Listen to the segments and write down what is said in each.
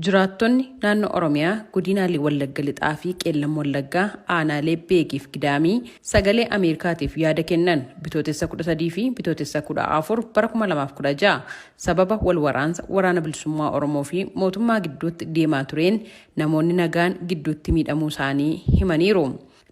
Jiraattonni naannoo Oromiyaa godinaalee Wallagga Lixaa fi Qeellam Wallaggaa aanaalee Beekiif Gidaamii sagalee Ameerikaatiif yaada kennan bitootessa 13 fi bitootessa 14 bara 2016 sababa wal waraansa waraana bilisummaa Oromoo fi mootummaa gidduutti deemaa tureen namoonni nagaan gidduutti miidhamuu isaanii himaniiru.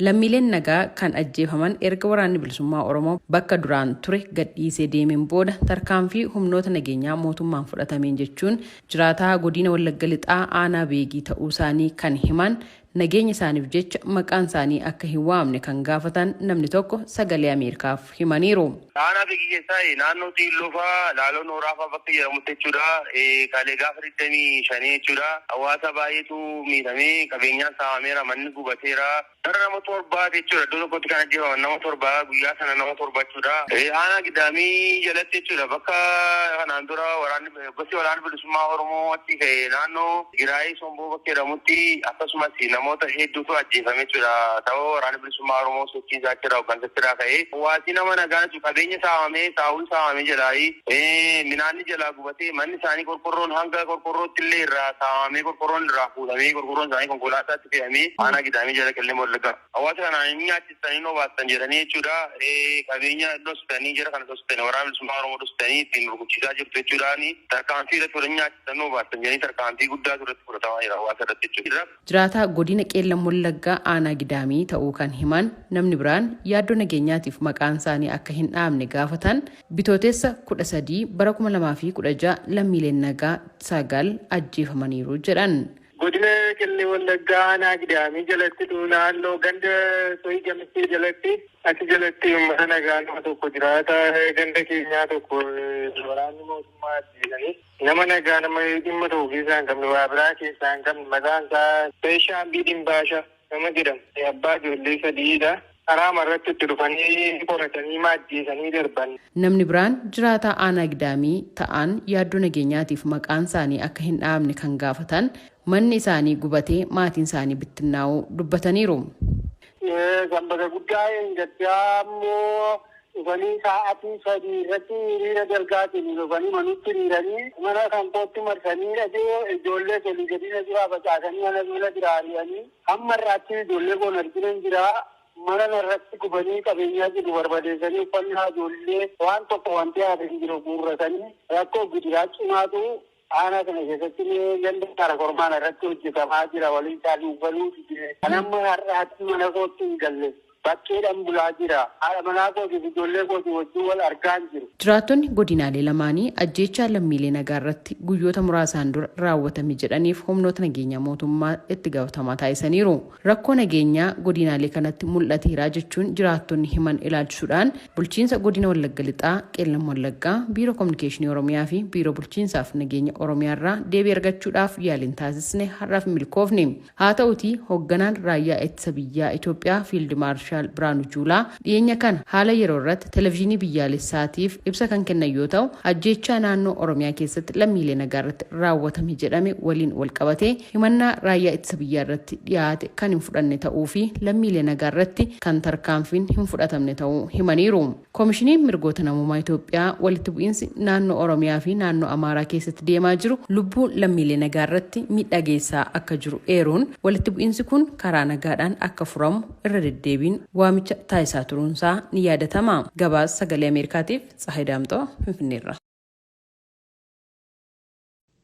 Lammiileen nagaa kan ajjeefaman erga waraanni bilisummaa Oromoo bakka duraan ture gadhiisee deemeen booda tarkaanfii humnoota nageenyaa mootummaan fudhatameen jechuun jiraataa godina Wallagga Lixaa aanaa Beegii ta'uu isaanii kan himan nageenya isaaniif jecha maqaan isaanii akka hin waamne kan gaafatan namni tokko sagalee Ameerikaaf himaniiru. Aanaa Beegii keessaa naannoo Xiilloofaa Laaloo Nooraafaa bakka jedhamutti jechuudha. Kaalee gaafa 25 jechuudha. Hawaasa baay'eetu miidhamee qabeenyaan saamameera, manni gubateera. Dara nama torbaa jechuudha. Iddoo tokkotti kan ajjeefaman nama torbaa guyyaa sana nama torba jechuudha. Aanaa Gidaamii jalatti jechuudha. Bakka kanaan dura waraanni bilisummaa Oromoo achi ka'e naannoo Giraayii Somboo bakka jedhamutti akkasumas namoota hedduutu ajjeefame jechuudha. Ta'uu waraanni bilisummaa Oromoo sochii isaa jira hoggansaatti ka'e. Hawaasni nama nagaan qabeenya saamamee saawwi saamamee jalaayi minaanni jalaa gubatee manni isaanii qorqorroon hanga qorqorrootti illee irraa saamamee qorqorroon irraa fuudhamee qorqorroon isaanii konkolaataatti fe'amee aanaa Gidaamii jala Qeellam Wallaggaa. Hawaasa kanaan inni nyaachisanii noo baastan jedhanii jechuudha. Qabeenya dhostanii jira kana dhostanii waraana bilisummaa Oromoo dhostanii ittiin rukuchiisaa jirtu jechuudhaani tarkaanfii irratti waliin nyaachisan noo baastan jedhanii tarkaanfii guddaa irratti fudhatamaa jira hawaasa irratti jechuudha. Jiraataa godina Qeellam Wallaggaa aanaa Gidaamii ta'uu kan himan namni biraan yaaddoo nageenyaatiif maqaan isaanii akka hin dhaamne gaafatan bitootessa 13 bara 2016 lammiileen nagaa 9 ajjeefamaniiru jedhan. Godina Qeellam Wallaggaa aanaa Gidaamii jalatti naannoo ganda sohii gamistee jalatti achi jalatti uummata nagaa nama tokko jiraata ganda keenyaa tokko waraanni mootummaa ajjeesanii nama nagaa nama dhimma tokko keessaa hin qabne waa biraa keessaa hin qabne maqaan isaa Beeshaambii Dimbaasha nama jedhamu abbaa ijoollee sadiidha. Karaa marratti itti dhufanii qoratanii ajjeesanii darban. Namni biraan jiraataa aanaa Gidaamii ta'an yaaddoo nageenyaatiif maqaan isaanii akka hin dhaamne kan gaafatan manni isaanii gubatee maatiin isaanii bittinnaa'uu dubbataniiru. Sanbata guddaa gaddaa immoo dhufanii sa'aatii 3 irratti hiriira dalgaatiin dhufanii manutti hiriiranii mana kan kootti marsanii dhagee ijoollee sadii gadi jiraa facaasanii mana miila jiraanii hamma irraatti ijoollee koon arginu jira. Mana irratti gubanii qabeenyaa jiru barbadeessanii uffannaa ijoollee waan tokko wanti haasa'in jiru guurratanii rakkoo gidiraa cimaatu aanaa kana keessatti ganda karaa kormaan irratti hojjetamaa jira waliin isaanii uffaluuti kan amma har'aatti mana kootti hin galle bakkeedhaan bulaa jira haadha manaa kootiif ijoollee kootii wajjin wal argaa jiru. Jiraattonni godinaalee lamaanii ajjeechaa lammiilee nagaa irratti guyyoota muraasaan dura raawwatame jedhaniif humnoota nageenyaa mootummaa itti gaafatamaa taasisaniiru. Rakkoo nageenyaa godinaalee kanatti mul'ateera jechuun jiraattonni himan ilaalchisuudhaan bulchiinsa godina Wallagga Lixaa Qeellam Wallaggaa biiroo kominikeeshinii Oromiyaa fi biiroo bulchiinsaaf nageenya Oromiyaarraa deebii argachuudhaaf yaaliin taasisne har'aaf milkoofne. Haa ta'utii hoogganaan raayyaa ittisa biyyaa Itoophiyaa Fiild Maarshaal Biraanuu Juulaa dhiyeenya kana haala yeroo irratti televezyiinii biyyaalessaatiif ibsa kan kennan yoo ta'u ajjeechaa naannoo Oromiyaa keessatti lammiilee nagaa irratti raawwatame jedhame waliin wal qabatee himannaa raayyaa ittisa biyyaa irratti dhiyaate kan hin fudhanne ta'uu fi lammiilee nagaa irratti kan tarkaanfiin hin fudhatamne ta'uu himaniiru. Koomishiniin mirgoota namummaa Itoophiyaa walitti bu'iinsi naannoo Oromiyaa fi naannoo Amaaraa keessatti deemaa jiru lubbuu lammiilee nagaa irratti miidhaa geessaa akka jiru eeruun walitti bu'iinsi kun karaa nagaadhaan akka furamu irra deddeebiin waamicha taasisaa turuunsaa ni yaadatama. Gabaasa sagalee Ameerikaatiif Tsahayi Daamxoo Finfinneerra.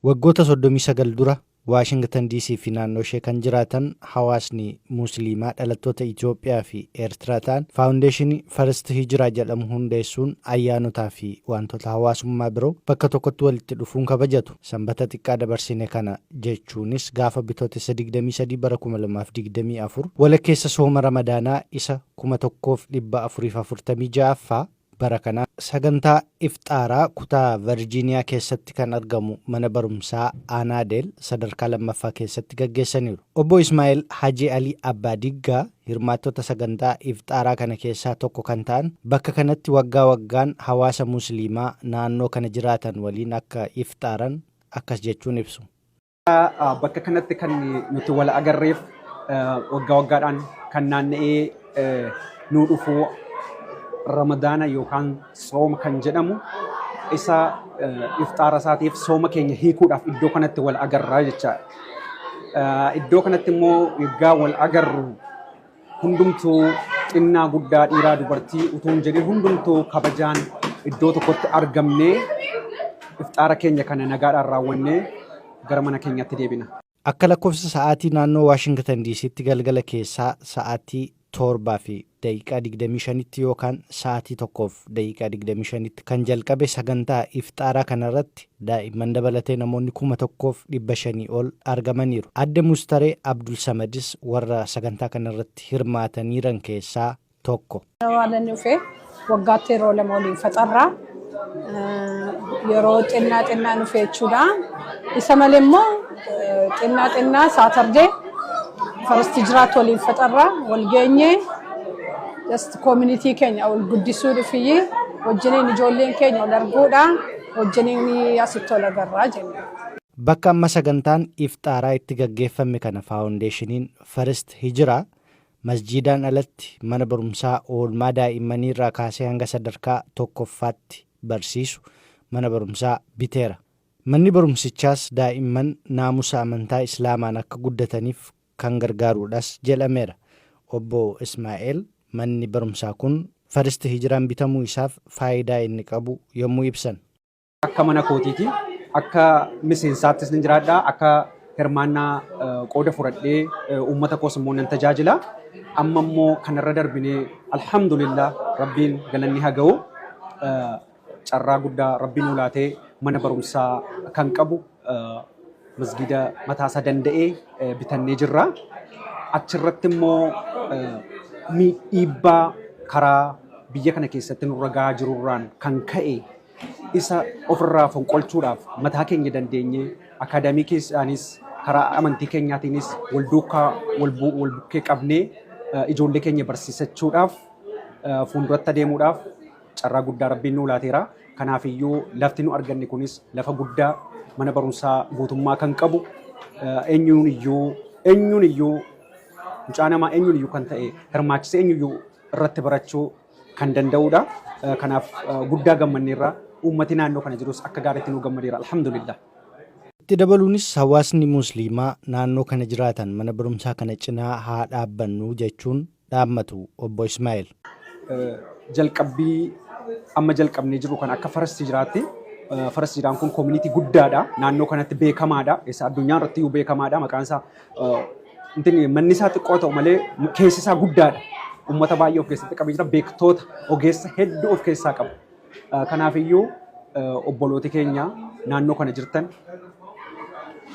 Waggoota 39 dura Waashingtan DC fi naannoo ishee kan jiraatan hawaasni musliimaa dhalattoota Itoophiyaa fi Eertiraa ta'an faawundeeshinii First Hijiraa jedhamu hundeessuun ayyaanotaa fi wantoota hawaasummaa biroo bakka tokkotti walitti dhufuun kabajatu. Sanbata xiqqaa dabarsine kana jechuunis gaafa bitootessa 23 bara 2024 walakkeessa sooma ramadaanaa isa 1446ffaa bara kana sagantaa iftaaraa kutaa Virgiiniyaa keessatti kan argamu mana barumsaa Anaadeel sadarkaa lammaffaa keessatti gaggeessaniiru. Obbo Ismaa'eel Haji Alii Abbaadiggaa hirmaattota sagantaa iftaaraa kana keessaa tokko kan ta'an bakka kanatti waggaa waggaan hawaasa musliimaa naannoo kana jiraatan waliin akka iftaaran akkas jechuun ibsu. Bakka kanatti kan nuti wal agarreef waggaa waggaadhaan kan naanna'ee nu dhufuu Ramadaana yookaan sooma kan jedhamu isa iftaara isaatiif sooma keenya hiikuudhaaf iddoo kanatti wal agarraa jechaadha. Iddoo kanatti immoo egaa wal agarru hundumtuu xinnaa guddaa dhiiraa dubartii utuu hin jedhin hundumtuu kabajaan iddoo tokkotti argamnee iftaara keenya kana nagaadhaan raawwannee gara mana keenyatti deebina. Akka lakkoofsa sa'aatii naannoo Waashingtan DC'tti galgala keessaa sa'aatii 7:25 yookaan sa'aatii 1:25 kan jalqabe sagantaa iftaaraa kanarratti daa'imman dabalatee namoonni 1,500 ol argamaniiru. Adde Mustaree Abdul Samadis warra sagantaa kanarratti hirmaataniiran keessaa tokko. Waan dhufee waggaatti yeroo lama waliin faxarraa yeroo xinnaa dhufee jechuudha. Isa malee immoo xinnaa Saatardee First Hijraat waliin faxarraa wal geenyee just community keenya wal guddisuu dhufiyyi wajjiniin ijoolleen keenya wal arguudha wajjiniin asitti wal agarraa jenna. Bakka amma sagantaan iftaaraa itti gaggeeffame kana faawundeeshiniin First Hijraa masjiidaan alatti mana barumsaa oolmaa daa'immanii irraa kaasee hanga sadarkaa tokkoffaatti barsiisu mana barumsaa biteera. Manni barumsichaas daa'imman naamusa amantaa Islaamaan akka guddataniif kan gargaaruudhaas jedhameera. Obbo Ismaa'eel manni barumsaa kun First Hijraan bitamuu isaaf faayidaa inni qabu yommuu ibsan. Akka mana kootiiti akka miseensaattis ni jiraadha akka hirmaannaa qooda fudhadhee uummata koos immoo nan tajaajila. Amma immoo kanarra darbinee alhamdulillah rabbiin galanni haa ga'u carraa guddaa rabbiin nu laatee mana barumsaa kan qabu masgida mataasaa danda'ee bitannee jirra. Achirratti immoo dhiibbaa karaa biyya kana keessatti nurra gahaa jirurraan kan ka'e isa ofirraa fonqolchuudhaaf mataa keenya dandeenye akaadaamii keessaanis karaa amantii keenyaatiinis wal duukaa wal bukkee qabnee ijoollee keenya barsiisachuudhaaf fuulduratti adeemuudhaaf carraa guddaa rabbiin nu laateera. Kanaaf iyyuu lafti nu arganne kunis lafa guddaa mana barumsaa guutummaa kan qabu eenyuun iyyuu mucaa namaa eenyuun iyyuu kan ta'e hirmaachisee eenyuun iyyuu irratti barachuu kan danda'udha. Kanaaf guddaa gammanneerra uummati naannoo kana jirus akka gaariitti nu gammadeera alhamdulillah. Itti dabaluunis hawaasni musliimaa naannoo kana jiraatan mana barumsaa kana cinaa haa dhaabbannu jechuun dhaammatu obbo Ismaa'eel. Jalqabbii amma jalqabnee jiru kan akka First Hijraatti. First Hijraan kun community guddaadha. Naannoo kanatti beekamaadha. Isa addunyaa irratti iyyuu beekamaadha. Maqaan isaa manni isaa xiqqoo ta'u malee keessi isaa guddaadha. Uummata baay'ee of keessatti qabee jira. Beektoota ogeessa hedduu of keessaa qaba. Kanaaf iyyuu obbolooti keenya naannoo kana jirtan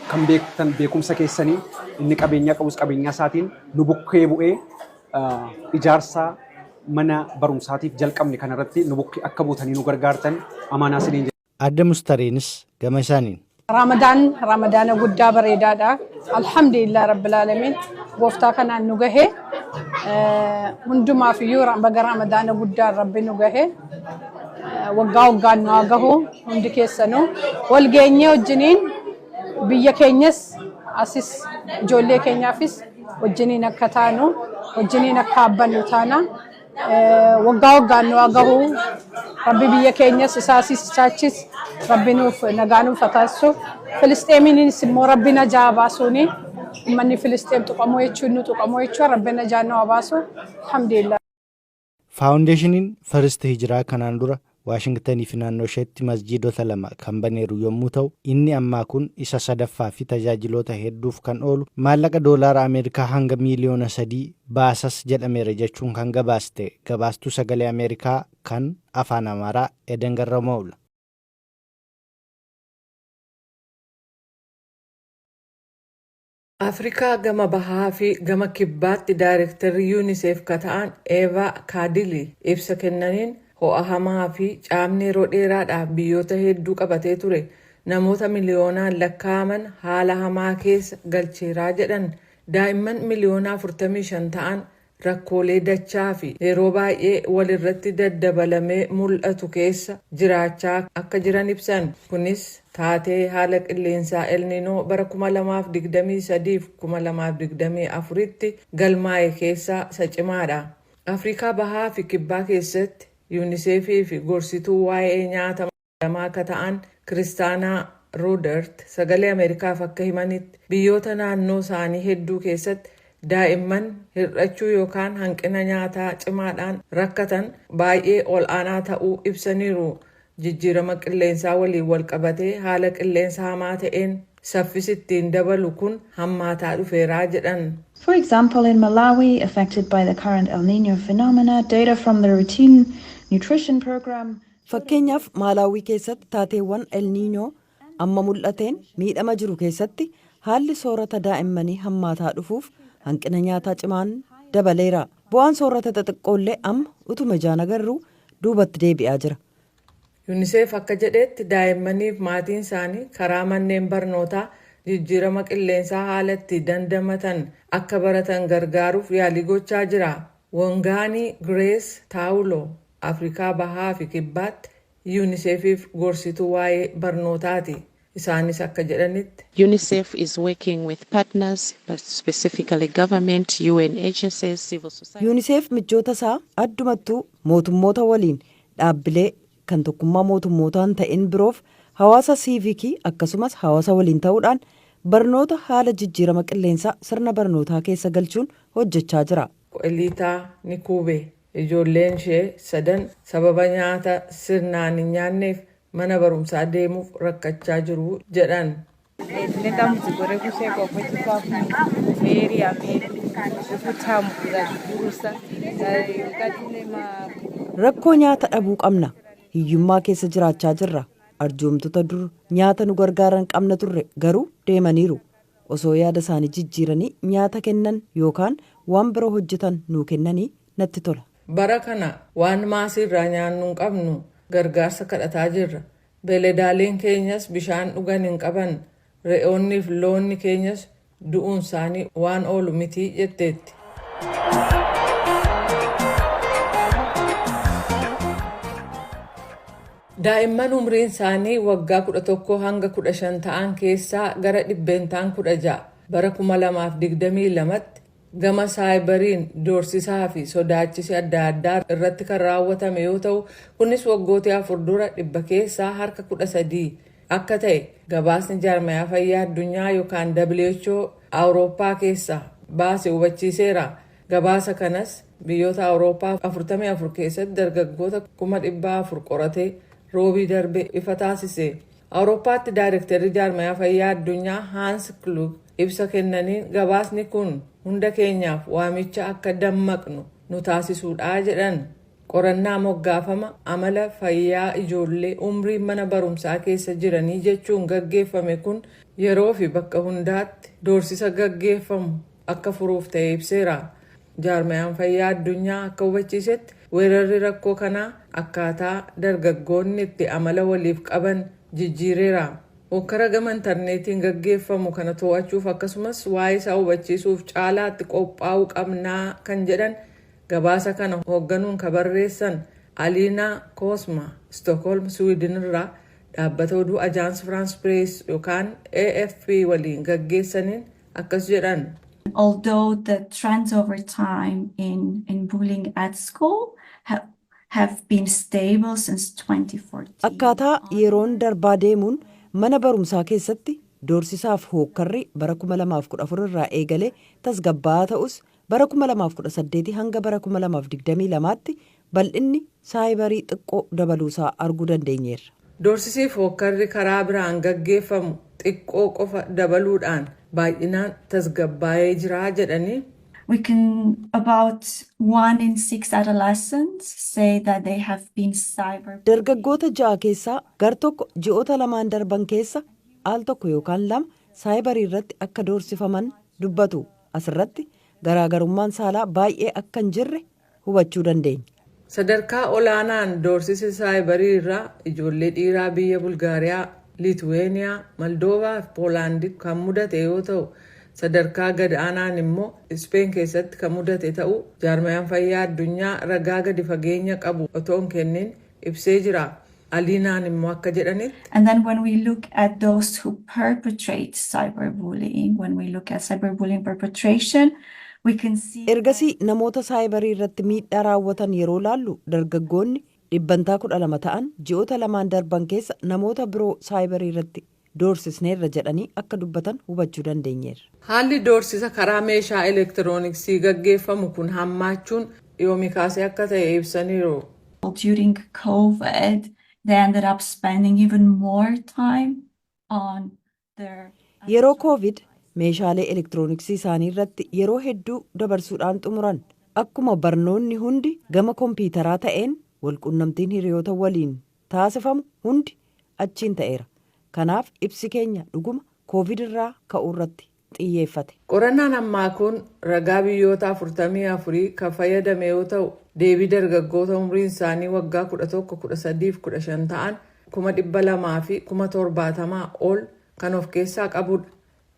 kan beektan beekumsa keessanii inni qabeenyaa qabus qabeenyaa isaatiin nu bukkee bu'ee ijaarsa mana barumsaatiif jalqabne kanarratti nu bukkee akka buutanii nu gargaartan amaanaa isiniin jedha. Adde Mustareenis gama isaaniin. Ramadaana guddaa bareedaadha. Alhamdulillah rabbil alamin gooftaa kanaan nu gahe hundumaaf iyyuu baga Ramadaana guddaa rabbi nu gahe waggaan nu haa gahu hundi keessanuu wal geenyee wajjiniin biyya keenyas asis ijoollee keenyaafis wajjiniin akka taanu wajjiniin akka abbannu taana waggaan nu haa gahu rabbi biyya keenyas isaasis chaachis rabbi nuuf nagaa nuuf taasisu Filisxeemiinis immoo rabbi najaa baasuuni ummanni Filisxeem tuqamoo jechuun nu tuqamoo jechuun rabbi najaa nu haa baasu alhamdulillah. Faawundeeshiniin First Hijraa kanaan dura Waashingtanii fi naannoo isheetti masjiidota 2 kan baneeru yommuu ta'u inni ammaa kun isa sadaffaa fi tajaajiloota hedduuf kan oolu maallaqa doolaara Ameerikaa hanga miliyoona 3 baasas jedhameera jechuun kan gabaaste gabaastuu sagalee Ameerikaa kan afaan Amaaraa Eden Garramoowla. Afrikaa gama bahaa fi gama kibbaatti daayirektarri UNICEF ka ta'an Eva Kaadili ibsa kennaniin ho'a hamaa fi caamni yeroo dheeraadhaaf biyyoota hedduu qabatee ture namoota miliyoonaan lakkaa'aman haala hamaa keessa galcheeraa jedhan daa'imman miliyoona 45 ta'an rakkoolee dachaa fi yeroo baay'ee walirratti daddabalamee mul'atu keessa jiraachaa akka jiran ibsan kunis taatee haala qilleensaa elninoo bara 2023-2024 tti galmaa'e keessaa isa cimaadha. Afrikaa bahaa fi kibbaa keessatti UNICEF fi gorsituu waa'ee nyaata lamaa akka ta'an Kiristaanaa Roodert sagalee Ameerikaaf akka himanitti biyyoota naannoo isaanii hedduu keessatti daa'imman hir'achuu yookaan hanqina nyaataa cimaadhaan rakkatan baay'ee ol aanaa ta'uu ibsaniiru. Jijjiirama qilleensaa waliin wal qabatee haala qilleensa hamaa ta'een saffisi ittiin dabalu kun hammaataa dhufeeraa jedhan. For example, in Malawi, affected by the current El Niño phenomena, data from the routine nutrition program. Fakkeenyaaf Maalaawii keessatti taateewwan El Niño amma mul'ateen miidhama jiru keessatti haalli soorata daa'immanii hammaataa dhufuuf hanqina nyaataa cimaan dabaleera. Bu'aan soorata xixiqqoollee amma utuma ijaan agarru duubatti deebi'aa jira. UNICEF akka jedhetti daa'immaniif maatiin isaanii karaa manneen barnootaa jijjiirama qilleensaa haala itti dandamatan akka baratan gargaaruuf yaalii gochaa jira. Wangaanii Grace Taawuloo Afrikaa Bahaa fi Kibbaatti UNICEFiif gorsituu waa'ee barnootaati. Isaanis akka jedhanitti UNICEF is working with partners, but specifically government, UN agencies, civil society. UNICEF michoota isaa addumattuu mootummoota waliin dhaabbilee kan tokkummaa mootummootaan ta'in biroof hawaasa siivikii akkasumas hawaasa waliin ta'uudhaan barnoota haala jijjiirama qilleensaa sirna barnootaa keessa galchuun hojjechaa jira. Eliitaa Nikuube ijoolleen ishee 3 sababa nyaata sirnaan hin nyaanneef mana barumsaa deemuuf rakkachaa jiru jedhan. Rakkoo nyaata dhabuu qabna. Hiyyummaa keessa jiraachaa jirra. Arjoomtota dur nyaata nu gargaaran qabna turre garuu deemaniiru. Osoo yaada isaanii jijjiiranii nyaata kennan yookaan waan biroo hojjetan nuu kennanii natti tola. Bara kana waan maasiirraa nyaannu hin qabnu gargaarsa kadhataa jirra. Beeladaaleen keenyas bishaan dhugan hin qaban. Re'oonnii fi loonni keenyas du'uun isaanii waan oolu miti jetteetti. Daa'imman umriin isaanii waggaa 11 hanga 15 ta'an keessaa gara 16 bara 2022tti gama saayibariin doorsisaa fi sodaachisi adda addaa irratti kan raawwatame yoo ta'u kunis waggoota 4 dura 100 keessaa harka 13 akka ta'e gabaasni jaarmayaa fayyaa addunyaa yookaan WHO Awurooppaa keessaa baase hubachiiseera. Gabaasa kanas biyyoota Awurooppaa 44 keessatti dargaggoota 400,000 qoratee roobii darbe ifa taasise. Awurooppaatti daayirektarri jaarmayaa fayyaa addunyaa Hans Klug ibsa kennaniin gabaasni kun hunda keenyaaf waamicha akka dammaqnu nu taasisuudha jedhan. Qorannaa moggaafama amala fayyaa ijoollee umrii mana barumsaa keessa jiranii jechuun gaggeeffame kun yeroo fi bakka hundaatti doorsisa gaggeeffamu akka furuuf ta'e ibseera. Jaarmayaan fayyaa addunyaa akka hubachiisetti weerarri rakkoo kanaa akkaataa dargaggoonni itti amala waliif qaban jijjiireera. Hokkara gama intarneetiin gaggeeffamu kana to'achuuf akkasumas waa'ee isaa hubachiisuuf caalaatti qophaa'uu qabnaa kan jedhan gabaasa kana hoogganuun kan barreessan Aliinaa Koosma Stookholm Sweden irraa dhaabbata oduu Ajaans France Press yookaan AFP waliin gaggeessaniin akkas jedhan. Although the trends over time in bullying at school have been stable since 2014. Akkaataa yeroon darbaa deemuun mana barumsaa keessatti doorsisaaf hookkarri bara 2014 irraa eegalee tasgabbaa'aa ta'us bara 2018 hanga bara 2022tti bal'inni saayibarii xiqqoo dabaluusaa arguu dandeenyeerra. Doorsisiif hookkarri karaa biraan gaggeeffamu xiqqoo qofa dabaluudhaan baay'inaan tasgabbaa'ee jira jedhanii. We can about 1 in 6 adolescents say that they have been cyber. Dargaggoota 6 keessaa gar tokko ji'oota lamaan darban keessa al tokko yookaan lama saayibarii irratti akka doorsifaman dubbatu. Asirratti garaagarummaan saalaa baay'ee akka hin jirre hubachuu dandeenya. Sadarkaa olaanaan doorsisi saayibarii irraa ijoollee dhiiraa biyya Bulgaariyaa, Liituweeniyaa, Moldoovaa fi Poolaandii kan mudate yoo ta'u sadarkaa gad aanaan immoo Ispeen keessatti kan mudate ta'uu jaarmayaan fayyaa addunyaa ragaa gadi fageenya qabu otoo hin kennin ibsee jira. Aliinaan immoo akka jedhanitti. And then when we look at those who perpetrate cyberbullying, when we look at cyberbullying perpetration, we can see. Ergasii namoota saayibarii irratti miidhaa raawwatan yeroo laallu dargaggoonni dhibbantaa 12 ta'an ji'oota lamaan darban keessa namoota biroo saayibarii irratti doorsisneerra jedhanii akka dubbatan hubachuu dandeenyeerra. Haalli doorsisa karaa meeshaa elektirooniksii gaggeeffamu kun hammaachuun yoomii kaasee akka ta'e ibsaniiru. During COVID, they ended up spending even more time on their... Yeroo COVID meeshaalee elektirooniksii isaanii irratti yeroo hedduu dabarsuudhaan xumuran. Akkuma barnoonni hundi gama kompiitaraa ta'een walqunnamtiin hiriyoota waliin taasifamu hundi achiin ta'eera. Kanaaf ibsi keenya dhuguma COVID irraa ka'uu irratti xiyyeeffate. Qorannaan ammaa kun ragaa biyyoota 44 kan fayyadame yoo ta'u, deebii dargaggoota umriin isaanii waggaa 11, 13 fi 15 ta'an 200,000 fi 70,000 ol kan of keessaa qabudha.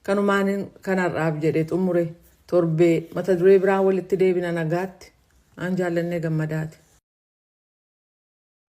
Kanumaan kanarraaf jedhee xumure torbee mata duree biraan walitti deebina nagaatti. Aan jaallannee gammadaati.